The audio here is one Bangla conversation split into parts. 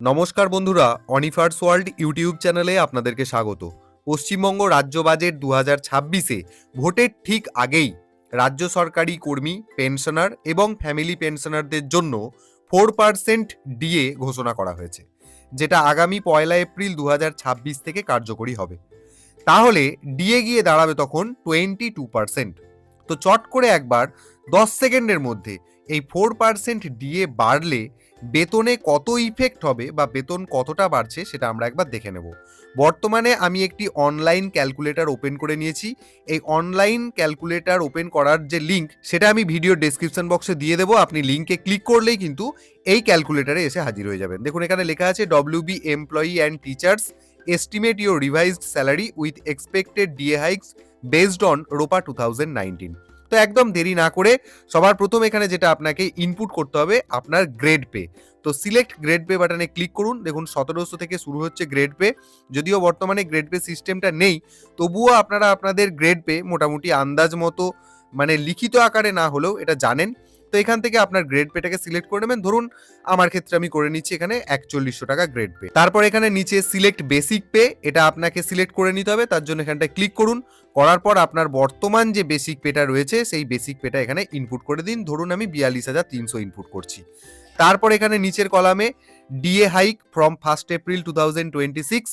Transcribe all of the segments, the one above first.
নমস্কার বন্ধুরা, অনিফার্স ওয়ার্ল্ড ইউটিউব চ্যানেলে আপনাদেরকে স্বাগত। পশ্চিমবঙ্গ রাজ্য বাজেট 2026-এ ভোটের ঠিক আগেই রাজ্য সরকারি কর্মী, পেনশনার এবং ফ্যামিলি পেনশনারদের জন্য 4% ডিএ ঘোষণা করা হয়েছে, যেটা আগামী 1 এপ্রিল 2026 থেকে কার্যকরী হবে। তাহলে ডিএ গিয়ে দাঁড়াবে তখন 22%। তো চট করে একবার 10 সেকেন্ডের মধ্যে এই 4% ডিএ বাড়লে বেতনে কত ইফেক্ট হবে বা বেতন কতটা বাড়ছে সেটা আমরা একবার দেখে নেব। বর্তমানে আমি একটি অনলাইন ক্যালকুলেটর ওপেন করে নিয়েছি। এই অনলাইন ক্যালকুলেটর ওপেন করার যে লিঙ্ক সেটা আমি ভিডিও ডেসক্রিপশন বক্সে দিয়ে দেবো। আপনি লিঙ্কে ক্লিক করলেই কিন্তু এই ক্যালকুলেটরে এসে হাজির হয়ে যাবেন। দেখুন এখানে লেখা আছে WB employee and teachers estimate your revised salary with expected DA hikes based on ROPA 2019। তো একদম দেরি না করে সবার প্রথম এখানে যেটা আপনাকে ইনপুট করতে হবে আপনার গ্রেড পে। তো সিলেক্ট গ্রেড পে বাটনে ক্লিক করুন। দেখুন 1700 থেকে শুরু হচ্ছে গ্রেড পে। যদিও বর্তমানে গ্রেড পে সিস্টেমটা নেই, তবুও আপনারা আপনাদের গ্রেড পে মোটামুটি আন্দাজ মতো মানে লিখিত আকারে না হলেও এটা জানেন। তো এখান থেকে আপনার গ্রেড পেটাকে সিলেক্ট করে নেবেন। ধরুন আমার ক্ষেত্রে আমি করে নিচ্ছি এখানে 4100 টাকা গ্রেড পে। তারপর এখানে নিচে সিলেক্ট বেসিক পে, এটা আপনাকে সিলেক্ট করে নিতে হবে। তার জন্য এখানটায় ক্লিক করুন। করার পর আপনার বর্তমান যে বেসিক পেটা রয়েছে সেই বেসিক পেটা এখানে ইনপুট করে দিন। ধরুন আমি 42,300 ইনপুট করছি। তারপর এখানে নিচের কলামে DA hike from 1 April 2026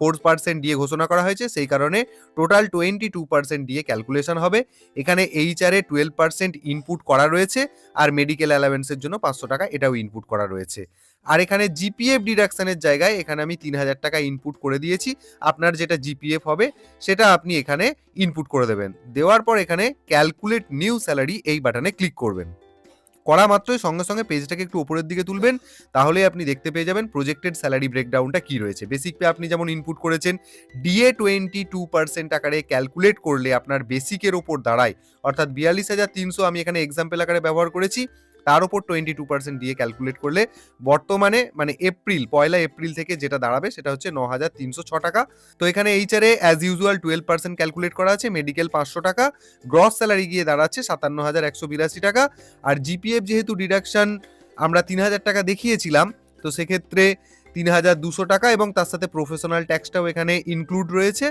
4% DA ঘোষণা করা হয়েছে, সেই কারণে টোটাল 22% ডিএ ক্যালকুলেশন হবে। এখানে এইচআর এ 12% ইনপুট করা রয়েছে, আর মেডিকেল অ্যালাওয়েন্সের জন্য 500 টাকা এটাও ইনপুট করা রয়েছে। আর এখানে জিপিএফ ডিডাকশনের জায়গায় এখানে আমি 3000 টাকা ইনপুট করে দিয়েছি। আপনার যেটা জিপিএফ হবে সেটা আপনি এখানে ইনপুট করে দেবেন। দেওয়ার পর এখানে ক্যালকুলেট নিউ স্যালারি এই বাটনে ক্লিক করবেন। করা মাত্রই সঙ্গে সঙ্গে পেজটাকে একটু উপরের দিকে তুলবেন, তাহলে আপনি দেখতে পেয়ে যাবেন প্রজেক্টেড স্যালারি ব্রেকডাউনটা কি রয়েছে। বেসিক পে আপনি যেমন ইনপুট করেছেন, ডিএ 22% আকারে ক্যালকুলেট করলে আপনার বেসিকের ওপর দাঁড়ায়, অর্থাৎ 42,300 আমি এখানে এক্সাম্পল আকারে ব্যবহার করেছি, তার উপর 22% ডিএ ক্যালকুলেট করলে বর্তমানে মানে পয়লা এপ্রিল থেকে যেটা দাঁড়াবে সেটা হচ্ছে 9,306 টাকা। তো এখানে এইচআরে অ্যাজ ইউজুয়াল 12% ক্যালকুলেট করা আছে, মেডিকেল 500 টাকা, গ্রস স্যালারি গিয়ে দাঁড়াচ্ছে 57,182 টাকা। আর জিপিএফ যেহেতু ডিডাকশন আমরা 3,000 টাকা দেখিয়েছিলাম, তো সেক্ষেত্রে 3,200 টাকা এবং তার সাথে প্রফেশনাল ট্যাক্সটাও এখানে ইনক্লুড রয়েছে।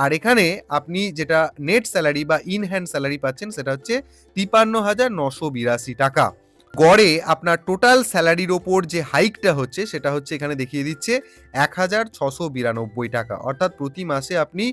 আর এখানে আপনি যেটা নেট স্যালারি বা ইন হ্যান্ড স্যালারি পাচ্ছেন সেটা হচ্ছে 53,982 টাকা। গড়ে আপনার টোটাল স্যালারির ওপর যে হাইকটা হচ্ছে সেটা হচ্ছে এখানে দেখিয়ে দিচ্ছে 1,692 টাকা, অর্থাৎ প্রতি মাসে আপনি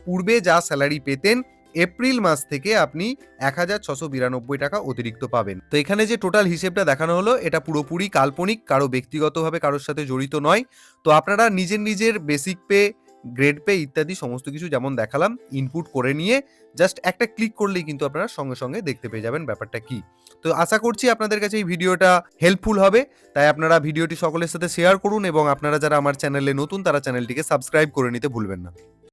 পূর্বে যা স্যালারি পেতেন এপ্রিল মাস থেকে আপনি 1,692 টাকা অতিরিক্ত পাবেন। তো এখানে যে টোটাল হিসেবটা দেখানো হলো এটা পুরোপুরি কাল্পনিক, কারো ব্যক্তিগতভাবে কারোর সাথে জড়িত নয়। তো আপনারা নিজের বেসিক পে, গ্রেড পে ইত্যাদি সমস্ত কিছু যেমন দেখালাম ইনপুট করে নিয়ে জাস্ট একটা ক্লিক করলেই কিন্তু আপনারা সঙ্গে সঙ্গে দেখতে পেয়ে যাবেন ব্যাপারটা কি। তো আশা করছি আপনাদের কাছে এই ভিডিওটা হেল্পফুল হবে, তাই আপনারা ভিডিওটি সকলের সাথে শেয়ার করুন এবং আপনারা যারা আমার চ্যানেলে নতুন তারা চ্যানেলটিকে সাবস্ক্রাইব করে নিতে ভুলবেন না।